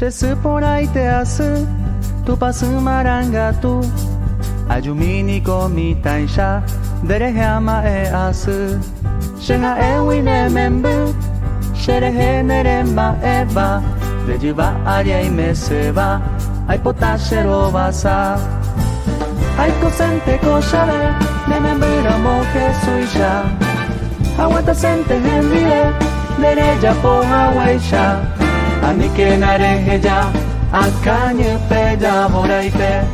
Sy Poraite Asy, tu pasmaranga tu, ajumini komitan siya, derehama asy. Siya ewine membu, sherehe nerema eva, dejiba ariay meseba, ay potashero basa. Ay kosente koshare, nemembura moje suisha, aguanta sente hendile, dereja po hawaisha. Ani que nareja, akanye peja boraite,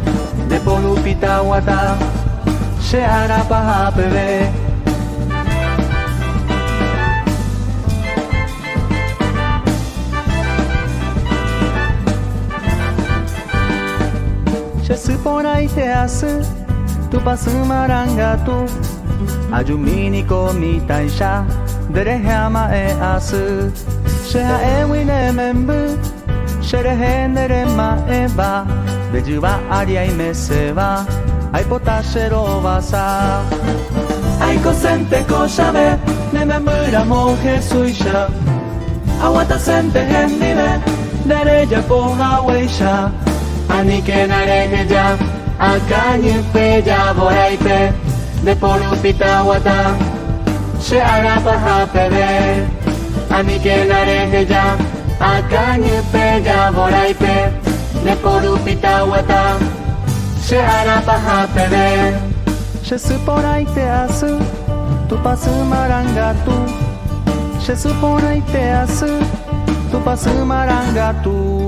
de polupita wata, she arapa bebe. Sy Poraite Asy, tu pasmaranga tu, ajumini komitan siya, derehama asy. Siya ewine membu, sherehe nerema eva, dejuba ariay meseba, ay potashero basa. Ay kosente koshabe, nemembura moje suisha, aguanta sente hendile, dereja po hawaisha. Ani que nareja, akanye peja boraite, de polupita wata, she arapa hapebe. Ani que nareja, akanye peja boraite, de polupita wata, she arapa hapebe. Sy Poraite Asy, tu pasmaranga tu, Sy Poraite Asy, tu pasmaranga tu.